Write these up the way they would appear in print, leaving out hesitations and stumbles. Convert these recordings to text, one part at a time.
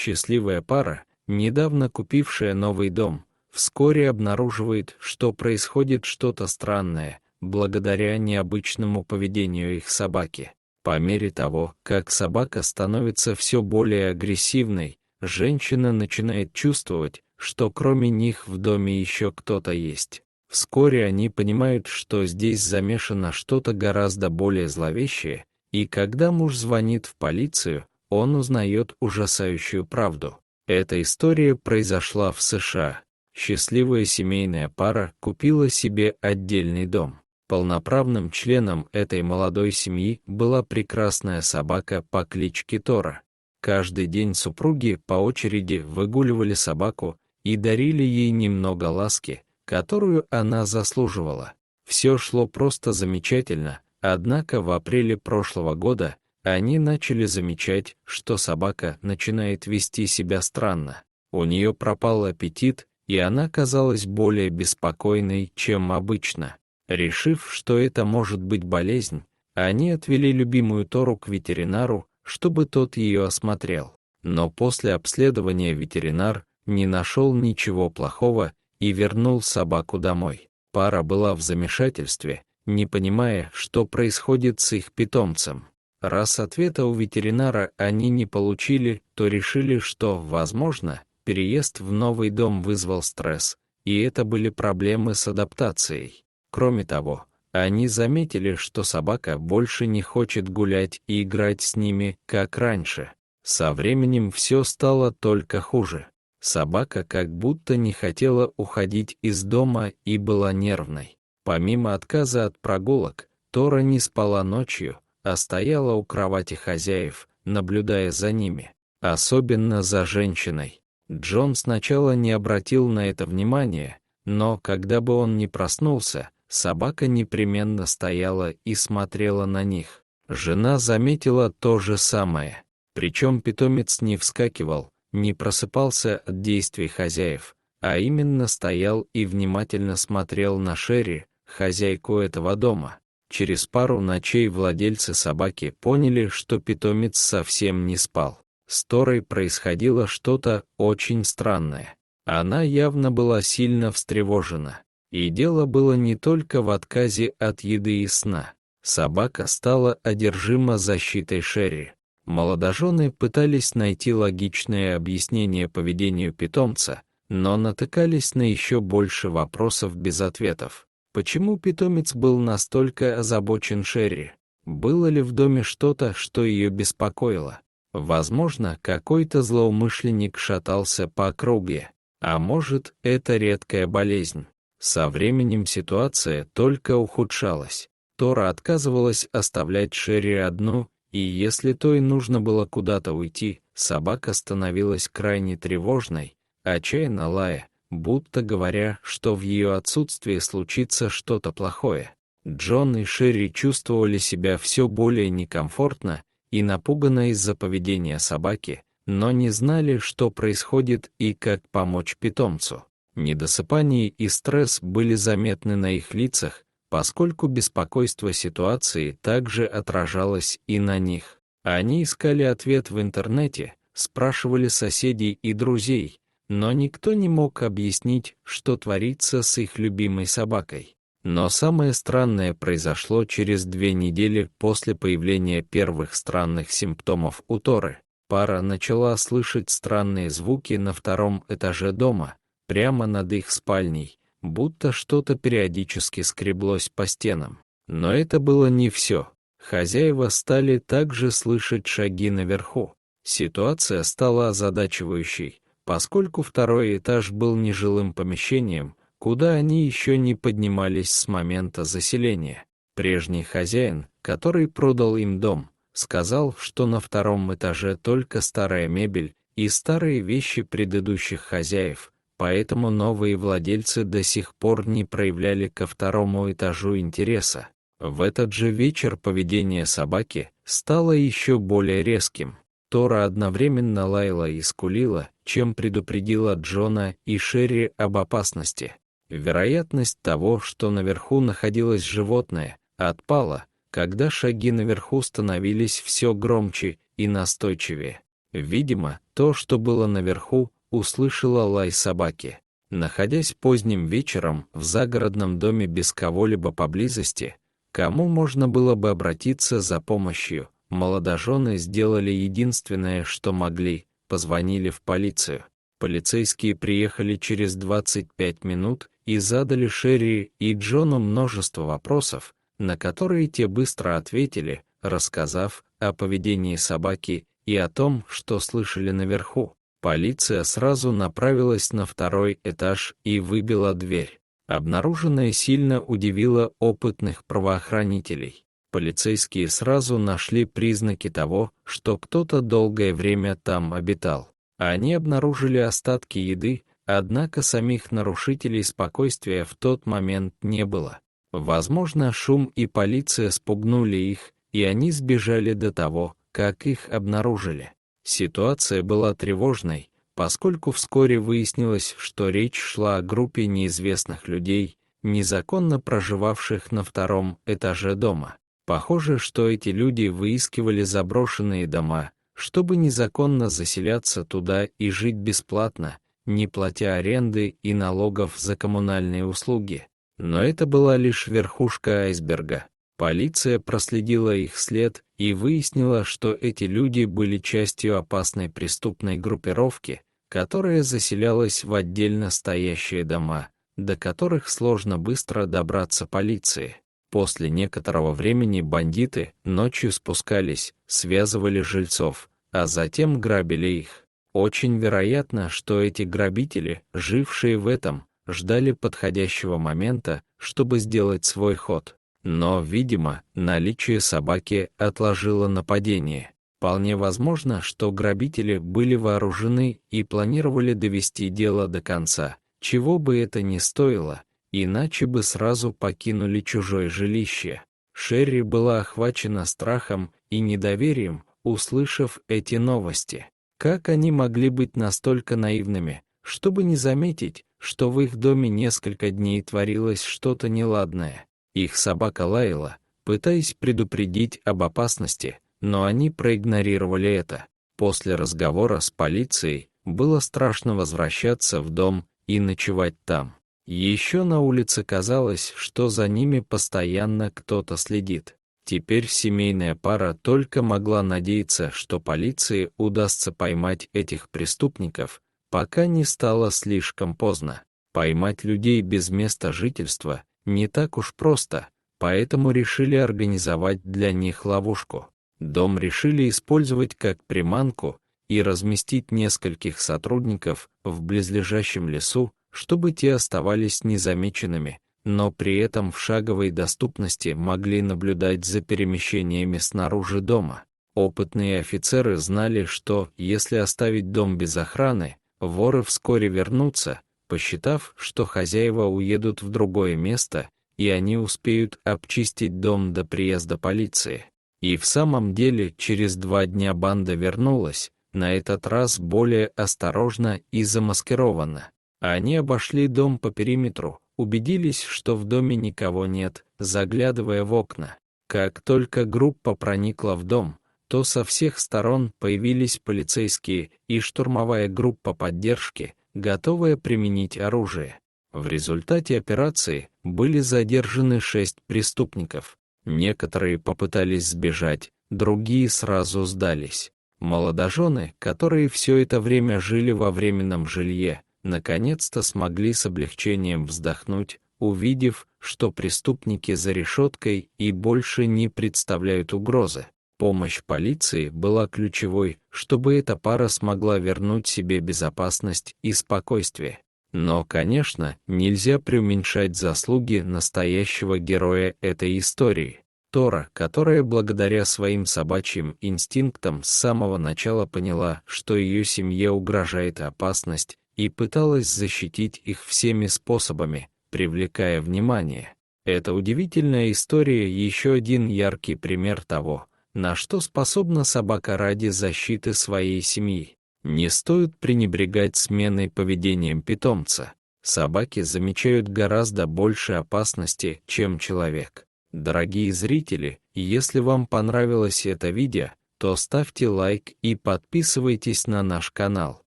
Счастливая пара, недавно купившая новый дом, вскоре обнаруживает, что происходит что-то странное, благодаря необычному поведению их собаки. По мере того, как собака становится все более агрессивной, женщина начинает чувствовать, что кроме них в доме еще кто-то есть. Вскоре они понимают, что здесь замешано что-то гораздо более зловещее, и когда муж звонит в полицию, он узнает ужасающую правду. Эта история произошла в США. Счастливая семейная пара купила себе отдельный дом. Полноправным членом этой молодой семьи была прекрасная собака по кличке Тора. Каждый день супруги по очереди выгуливали собаку и дарили ей немного ласки, которую она заслуживала. Все шло просто замечательно, однако в апреле прошлого года они начали замечать, что собака начинает вести себя странно. У нее пропал аппетит, и она казалась более беспокойной, чем обычно. Решив, что это может быть болезнь, они отвели любимую Тору к ветеринару, чтобы тот ее осмотрел. Но после обследования ветеринар не нашел ничего плохого и вернул собаку домой. Пара была в замешательстве, не понимая, что происходит с их питомцем. Раз ответа у ветеринара они не получили, то решили, что, возможно, переезд в новый дом вызвал стресс, и это были проблемы с адаптацией. Кроме того, они заметили, что собака больше не хочет гулять и играть с ними, как раньше. Со временем все стало только хуже. Собака как будто не хотела уходить из дома и была нервной. Помимо отказа от прогулок, Тора не спала ночью, а стояла у кровати хозяев, наблюдая за ними, особенно за женщиной. Джон сначала не обратил на это внимания, но когда бы он ни проснулся, собака непременно стояла и смотрела на них. Жена заметила то же самое. Причем питомец не вскакивал, не просыпался от действий хозяев, а именно стоял и внимательно смотрел на Шерри, хозяйку этого дома. Через пару ночей владельцы собаки поняли, что питомец совсем не спал. С Торой происходило что-то очень странное. Она явно была сильно встревожена. И дело было не только в отказе от еды и сна. Собака стала одержима защитой Шерри. Молодожены пытались найти логичное объяснение поведению питомца, но натыкались на еще больше вопросов без ответов. Почему питомец был настолько озабочен Шерри? Было ли в доме что-то, что ее беспокоило? Возможно, какой-то злоумышленник шатался по округе, а может, это редкая болезнь. Со временем ситуация только ухудшалась. Тора отказывалась оставлять Шерри одну, и если той нужно было куда-то уйти, собака становилась крайне тревожной, отчаянно лая, будто говоря, что в ее отсутствии случится что-то плохое. Джон и Шерри чувствовали себя все более некомфортно и напуганно из-за поведения собаки, но не знали, что происходит и как помочь питомцу. Недосыпание и стресс были заметны на их лицах, поскольку беспокойство ситуации также отражалось и на них. Они искали ответ в интернете, спрашивали соседей и друзей, но никто не мог объяснить, что творится с их любимой собакой. Но самое странное произошло через 2 недели после появления первых странных симптомов у Торы. Пара начала слышать странные звуки на 2-м этаже дома, прямо над их спальней, будто что-то периодически скреблось по стенам. Но это было не все. Хозяева стали также слышать шаги наверху. Ситуация стала озадачивающей, поскольку 2-й этаж был нежилым помещением, куда они еще не поднимались с момента заселения. Прежний хозяин, который продал им дом, сказал, что на 2-м этаже только старая мебель и старые вещи предыдущих хозяев, поэтому новые владельцы до сих пор не проявляли ко 2-му этажу интереса. В этот же вечер поведение собаки стало еще более резким. Тора одновременно лаяла и скулила, чем предупредила Джона и Шерри об опасности. Вероятность того, что наверху находилось животное, отпала, когда шаги наверху становились все громче и настойчивее. Видимо, то, что было наверху, услышала лай собаки. Находясь поздним вечером в загородном доме без кого-либо поблизости, кому можно было бы обратиться за помощью, молодожены сделали единственное, что могли — позвонили в полицию. Полицейские приехали через 25 минут и задали Шерри и Джону множество вопросов, на которые те быстро ответили, рассказав о поведении собаки и о том, что слышали наверху. Полиция сразу направилась на второй этаж и выбила дверь. Обнаруженное сильно удивило опытных правоохранителей. Полицейские сразу нашли признаки того, что кто-то долгое время там обитал. Они обнаружили остатки еды, однако самих нарушителей спокойствия в тот момент не было. Возможно, шум и полиция спугнули их, и они сбежали до того, как их обнаружили. Ситуация была тревожной, поскольку вскоре выяснилось, что речь шла о группе неизвестных людей, незаконно проживавших на втором этаже дома. Похоже, что эти люди выискивали заброшенные дома, чтобы незаконно заселяться туда и жить бесплатно, не платя аренды и налогов за коммунальные услуги. Но это была лишь верхушка айсберга. Полиция проследила их след и выяснила, что эти люди были частью опасной преступной группировки, которая заселялась в отдельно стоящие дома, до которых сложно быстро добраться полиции. После некоторого времени бандиты ночью спускались, связывали жильцов, а затем грабили их. Очень вероятно, что эти грабители, жившие в этом, ждали подходящего момента, чтобы сделать свой ход. Но, видимо, наличие собаки отложило нападение. Вполне возможно, что грабители были вооружены и планировали довести дело до конца, чего бы это ни стоило, иначе бы сразу покинули чужое жилище. Шерри была охвачена страхом и недоверием, услышав эти новости. Как они могли быть настолько наивными, чтобы не заметить, что в их доме несколько дней творилось что-то неладное? Их собака лаяла, пытаясь предупредить об опасности, но они проигнорировали это. После разговора с полицией было страшно возвращаться в дом и ночевать там. Еще на улице казалось, что за ними постоянно кто-то следит. Теперь семейная пара только могла надеяться, что полиции удастся поймать этих преступников, пока не стало слишком поздно. Поймать людей без места жительства не так уж просто, поэтому решили организовать для них ловушку. Дом решили использовать как приманку и разместить нескольких сотрудников в близлежащем лесу, чтобы те оставались незамеченными, но при этом в шаговой доступности могли наблюдать за перемещениями снаружи дома. Опытные офицеры знали, что, если оставить дом без охраны, воры вскоре вернутся, посчитав, что хозяева уедут в другое место, и они успеют обчистить дом до приезда полиции. И в самом деле через 2 дня банда вернулась, на этот раз более осторожно и замаскированно. Они обошли дом по периметру, убедились, что в доме никого нет, заглядывая в окна. Как только группа проникла в дом, то со всех сторон появились полицейские и штурмовая группа поддержки, готовая применить оружие. В результате операции были задержаны 6 преступников. Некоторые попытались сбежать, другие сразу сдались. Молодожены, которые все это время жили во временном жилье, наконец-то смогли с облегчением вздохнуть, увидев, что преступники за решеткой и больше не представляют угрозы. Помощь полиции была ключевой, чтобы эта пара смогла вернуть себе безопасность и спокойствие. Но, конечно, нельзя преуменьшать заслуги настоящего героя этой истории. Тора, которая благодаря своим собачьим инстинктам с самого начала поняла, что ее семье угрожает опасность, и пыталась защитить их всеми способами, привлекая внимание. Эта удивительная история — еще один яркий пример того, на что способна собака ради защиты своей семьи. Не стоит пренебрегать сменой поведением питомца. Собаки замечают гораздо больше опасности, чем человек. Дорогие зрители, если вам понравилось это видео, то ставьте лайк и подписывайтесь на наш канал.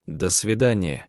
До свидания.